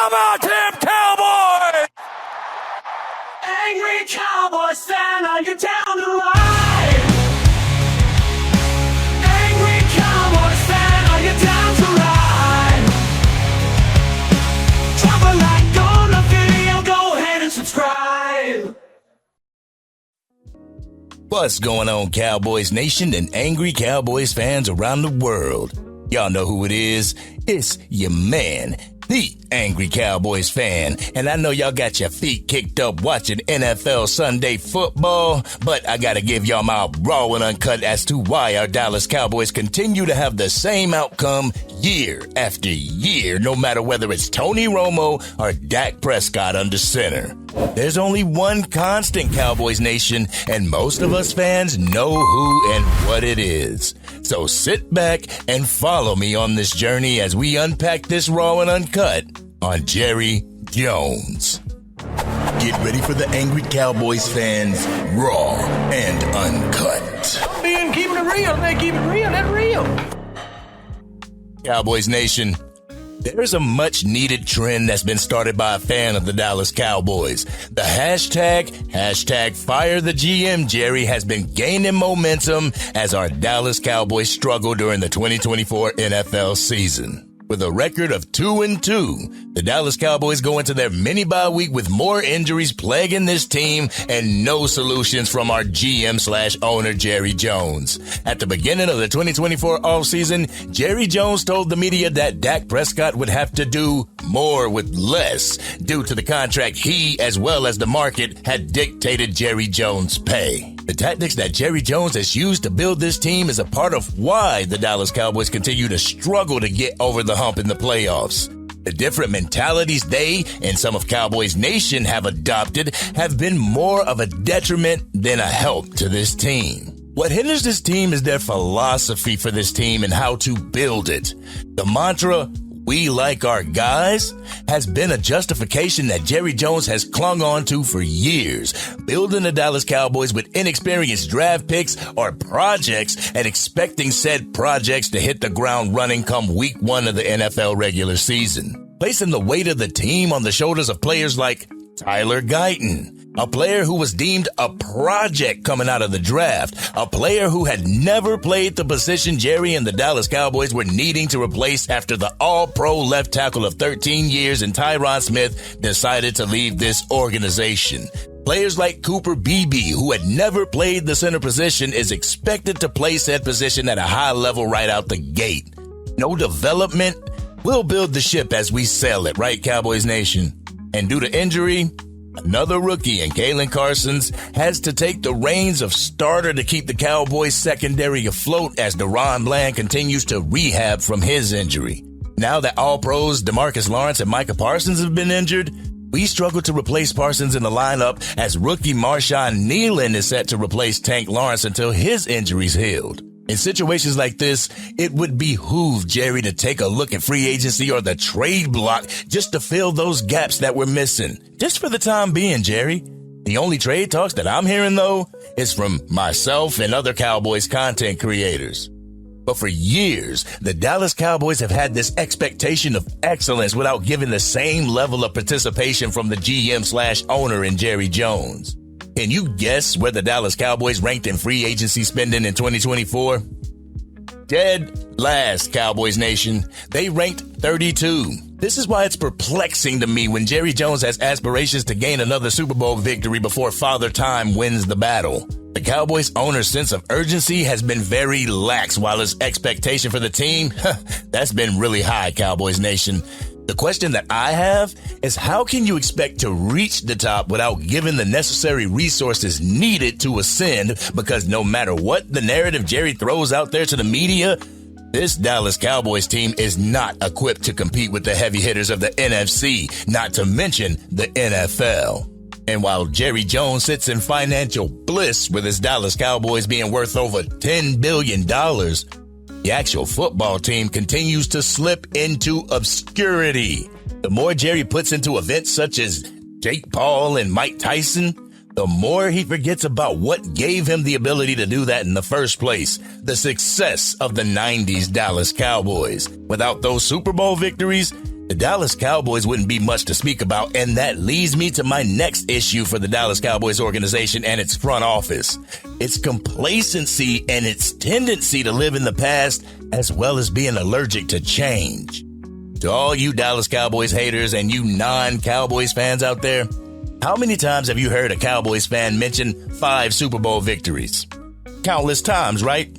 How about them Cowboys? Angry Cowboys fan, are you down to ride? Angry Cowboys fan, are you down to ride? Drop a like on the video, go ahead and subscribe. What's going on, Cowboys Nation and Angry Cowboys fans around the world? Y'all know who it is. It's your man, the Angry Cowboys fan. And I know y'all got your feet kicked up watching NFL Sunday football, but I gotta give y'all my raw and uncut as to why our Dallas Cowboys continue to have the same outcome year after year, no matter whether it's Tony Romo or Dak Prescott under center. There's only one constant, Cowboys Nation, and most of us fans know who and what it is. So sit back and follow me on this journey as we unpack this raw and uncut on Jerry Jones. Get ready for the Angry Cowboys fans, raw and uncut. Man, keeping it real, man, keep it real, that's real. Cowboys Nation, there's a much needed trend that's been started by a fan of the Dallas Cowboys. The hashtag fire the GM Jerry has been gaining momentum as our Dallas Cowboys struggle during the 2024 NFL season. With a record of 2-2, the Dallas Cowboys go into their mini-bye week with more injuries plaguing this team and no solutions from our GM/owner Jerry Jones. At the beginning of the 2024 offseason, Jerry Jones told the media that Dak Prescott would have to do more with less due to the contract he, as well as the market, had dictated Jerry Jones' pay. The tactics that Jerry Jones has used to build this team is a part of why the Dallas Cowboys continue to struggle to get over the hump in the playoffs. The different mentalities they and some of Cowboys Nation have adopted have been more of a detriment than a help to this team. What hinders this team is their philosophy for this team and how to build it. The mantra, "We like our guys," has been a justification that Jerry Jones has clung on to for years, building the Dallas Cowboys with inexperienced draft picks or projects and expecting said projects to hit the ground running come week 1 of the NFL regular season, placing the weight of the team on the shoulders of players like Tyler Guyton, a player who was deemed a project coming out of the draft, a player who had never played the position Jerry and the Dallas Cowboys were needing to replace after the all-pro left tackle of 13 years and Tyron Smith decided to leave this organization. Players like Cooper Beebe, who had never played the center position, is expected to play said position at a high level right out the gate. No development. We'll build the ship as we sail it, right, Cowboys Nation? And due to injury, another rookie in Kalen Carsons has to take the reins of starter to keep the Cowboys secondary afloat as Deron Bland continues to rehab from his injury. Now that all pros DeMarcus Lawrence and Micah Parsons have been injured, we struggle to replace Parsons in the lineup as rookie Marshawn Nealon is set to replace Tank Lawrence until his injury's healed. In situations like this, it would behoove Jerry to take a look at free agency or the trade block just to fill those gaps that we're missing. Just for the time being, Jerry. The only trade talks that I'm hearing, though, is from myself and other Cowboys content creators. But for years, the Dallas Cowboys have had this expectation of excellence without giving the same level of participation from the GM/owner in Jerry Jones. Can you guess where the Dallas Cowboys ranked in free agency spending in 2024? Dead last, Cowboys Nation. They ranked 32. This is why it's perplexing to me when Jerry Jones has aspirations to gain another Super Bowl victory before Father Time wins the battle. The Cowboys owner's sense of urgency has been very lax, while his expectation for the team, that's been really high, Cowboys Nation. The question that I have is, how can you expect to reach the top without giving the necessary resources needed to ascend? Because no matter what the narrative Jerry throws out there to the media, this Dallas Cowboys team is not equipped to compete with the heavy hitters of the NFC, not to mention the NFL. And while Jerry Jones sits in financial bliss with his Dallas Cowboys being worth over $10 billion, the actual football team continues to slip into obscurity. The more Jerry puts into events such as Jake Paul and Mike Tyson, the more he forgets about what gave him the ability to do that in the first place, the success of the 90s Dallas Cowboys. Without those Super Bowl victories, The Dallas Cowboys wouldn't be much to speak about, and that leads me to my next issue for the Dallas Cowboys organization and its front office. Its complacency and its tendency to live in the past, as well as being allergic to change. To all you Dallas Cowboys haters and you non-Cowboys fans out there, how many times have you heard a Cowboys fan mention 5 Super Bowl victories? Countless times, right?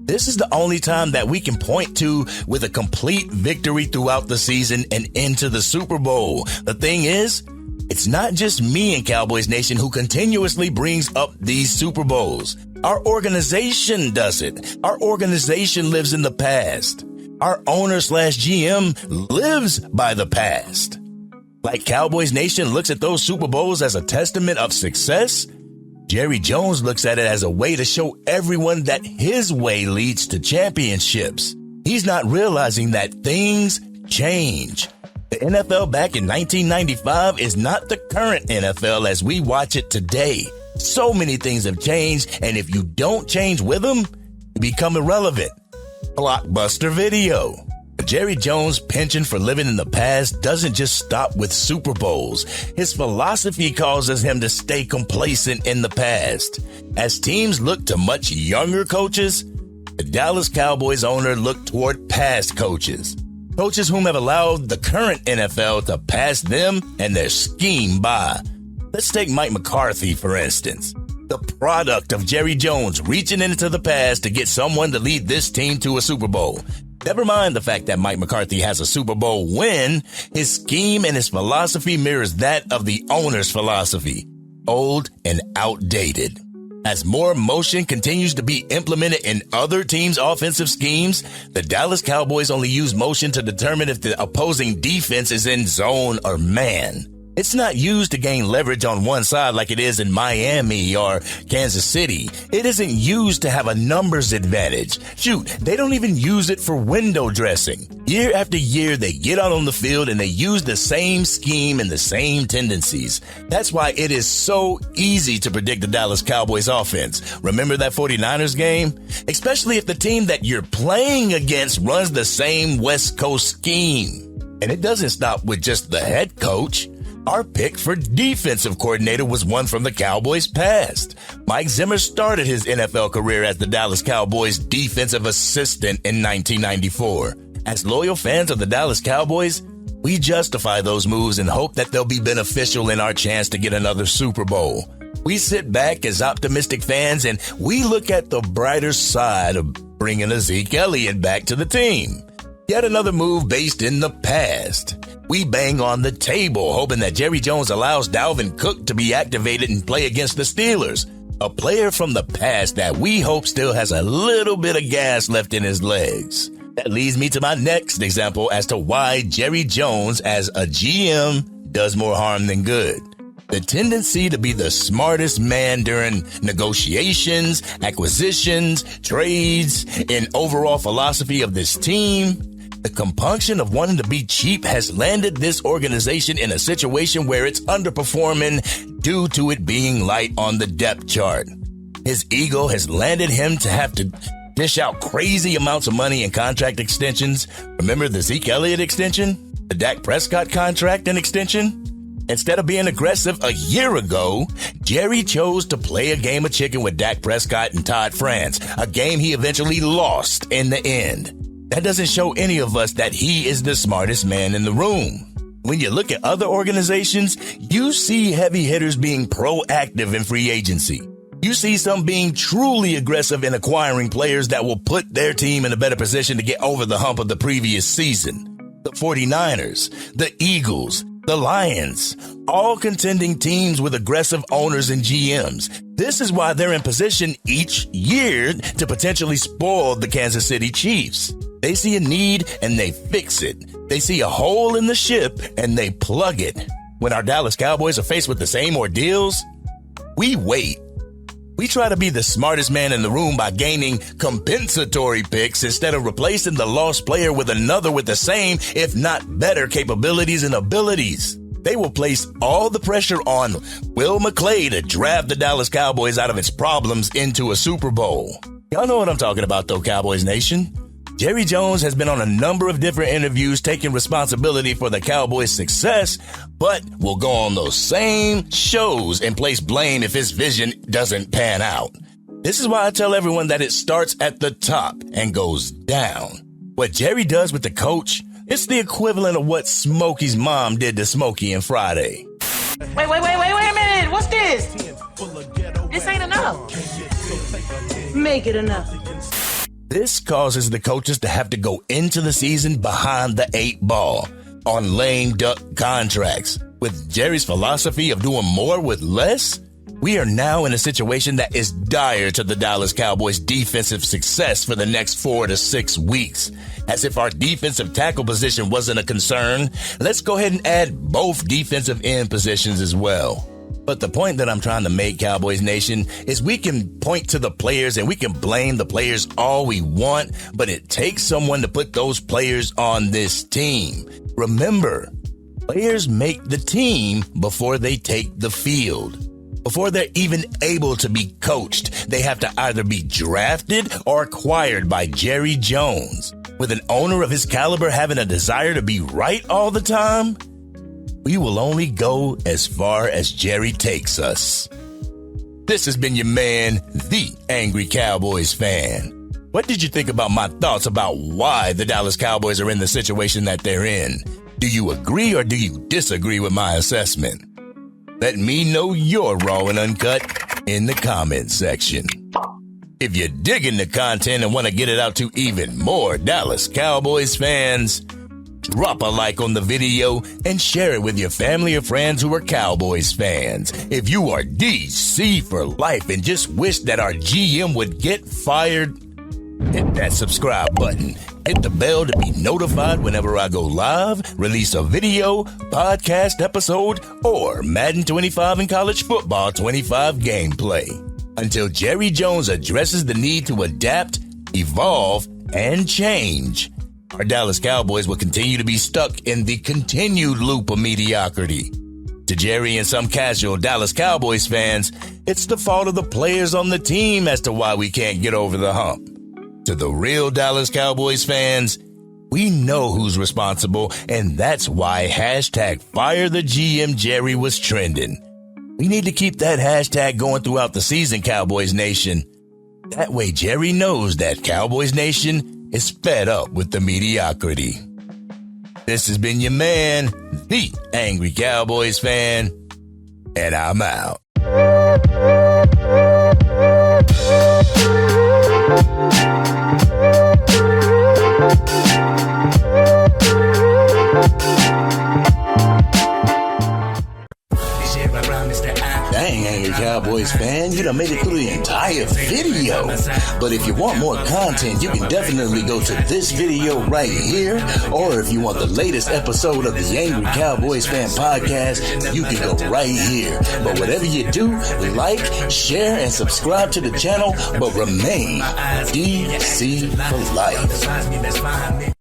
This is the only time that we can point to with a complete victory throughout the season and into the Super Bowl. The thing is, it's not just me and Cowboys Nation who continuously brings up these Super Bowls. Our organization does it. Our organization lives in the past. Our owner/GM lives by the past. Like Cowboys Nation looks at those Super Bowls as a testament of success, Jerry Jones looks at it as a way to show everyone that his way leads to championships. He's not realizing that things change. The NFL back in 1995 is not the current NFL as we watch it today. So many things have changed, and if you don't change with them, you become irrelevant. Blockbuster Video. Jerry Jones' penchant for living in the past doesn't just stop with Super Bowls. His philosophy causes him to stay complacent in the past. As teams look to much younger coaches, the Dallas Cowboys owner looked toward past coaches. Coaches whom have allowed the current NFL to pass them and their scheme by. Let's take Mike McCarthy, for instance. The product of Jerry Jones reaching into the past to get someone to lead this team to a Super Bowl. Never mind the fact that Mike McCarthy has a Super Bowl win, his scheme and his philosophy mirrors that of the owner's philosophy. Old and outdated. As more motion continues to be implemented in other teams' offensive schemes, the Dallas Cowboys only use motion to determine if the opposing defense is in zone or man. It's not used to gain leverage on one side like it is in Miami or Kansas City. It isn't used to have a numbers advantage. Shoot, they don't even use it for window dressing. Year after year, they get out on the field and they use the same scheme and the same tendencies. That's why it is so easy to predict the Dallas Cowboys offense. Remember that 49ers game? Especially if the team that you're playing against runs the same West Coast scheme. And it doesn't stop with just the head coach. Our pick for defensive coordinator was one from the Cowboys' past. Mike Zimmer started his NFL career as the Dallas Cowboys' defensive assistant in 1994. As loyal fans of the Dallas Cowboys, we justify those moves and hope that they'll be beneficial in our chance to get another Super Bowl. We sit back as optimistic fans and we look at the brighter side of bringing Zeke Elliott back to the team. Yet another move based in the past. We bang on the table, hoping that Jerry Jones allows Dalvin Cook to be activated and play against the Steelers. A player from the past that we hope still has a little bit of gas left in his legs. That leads me to my next example as to why Jerry Jones as a GM does more harm than good. The tendency to be the smartest man during negotiations, acquisitions, trades, and overall philosophy of this team. The compunction of wanting to be cheap has landed this organization in a situation where it's underperforming due to it being light on the depth chart. His ego has landed him to have to dish out crazy amounts of money in contract extensions. Remember the Zeke Elliott extension? The Dak Prescott contract and extension? Instead of being aggressive a year ago, Jerry chose to play a game of chicken with Dak Prescott and Todd France, a game he eventually lost in the end. That doesn't show any of us that he is the smartest man in the room. When you look at other organizations, you see heavy hitters being proactive in free agency. You see some being truly aggressive in acquiring players that will put their team in a better position to get over the hump of the previous season. The 49ers, the Eagles, the Lions, all contending teams with aggressive owners and GMs. This is why they're in position each year to potentially spoil the Kansas City Chiefs. They see a need and they fix it. They see a hole in the ship and they plug it. When our Dallas Cowboys are faced with the same ordeals, we wait. We try to be the smartest man in the room by gaining compensatory picks instead of replacing the lost player with another with the same, if not better, capabilities and abilities. They will place all the pressure on Will McClay to draft the Dallas Cowboys out of its problems into a Super Bowl. Y'all know what I'm talking about though, Cowboys Nation. Jerry Jones has been on a number of different interviews taking responsibility for the Cowboys' success, but will go on those same shows and place blame if his vision doesn't pan out. This is why I tell everyone that it starts at the top and goes down. What Jerry does with the coach, it's the equivalent of what Smokey's mom did to Smokey and Friday. Wait a minute. What's this? This ain't enough. Make it enough. This causes the coaches to have to go into the season behind the 8 ball on lame duck contracts. With Jerry's philosophy of doing more with less, we are now in a situation that is dire to the Dallas Cowboys' defensive success for the next 4 to 6 weeks. As if our defensive tackle position wasn't a concern, let's go ahead and add both defensive end positions as well. But the point that I'm trying to make, Cowboys Nation, is we can point to the players and we can blame the players all we want, but it takes someone to put those players on this team. Remember, players make the team before they take the field. Before they're even able to be coached, they have to either be drafted or acquired by Jerry Jones. With an owner of his caliber having a desire to be right all the time, we will only go as far as Jerry takes us. This has been your man, the Angry Cowboys Fan. What did you think about my thoughts about why the Dallas Cowboys are in the situation that they're in? Do you agree or do you disagree with my assessment? Let me know your raw and uncut in the comments section. If you're digging the content and want to get it out to even more Dallas Cowboys fans, drop a like on the video and share it with your family or friends who are Cowboys fans. If you are DC for life and just wish that our GM would get fired, hit that subscribe button. Hit the bell to be notified whenever I go live, release a video, podcast episode, or Madden 25 and College Football 25 gameplay. Until Jerry Jones addresses the need to adapt, evolve, and change, our Dallas Cowboys will continue to be stuck in the continued loop of mediocrity. To Jerry and some casual Dallas Cowboys fans, it's the fault of the players on the team as to why we can't get over the hump. To the real Dallas Cowboys fans, we know who's responsible, and that's why #FireTheGM Jerry was trending. We need to keep that hashtag going throughout the season, Cowboys Nation. That way Jerry knows that Cowboys Nation is fed up with the mediocrity. This has been your man, the Angry Cowboys Fan, and I'm out. Dang, Angry Cowboys fan, you done made it through the entire video. But if you want more content, you can definitely go to this video right here. Or if you want the latest episode of the Angry Cowboys Fan podcast, you can go right here. But whatever you do, like, share, and subscribe to the channel, but remain DC for life.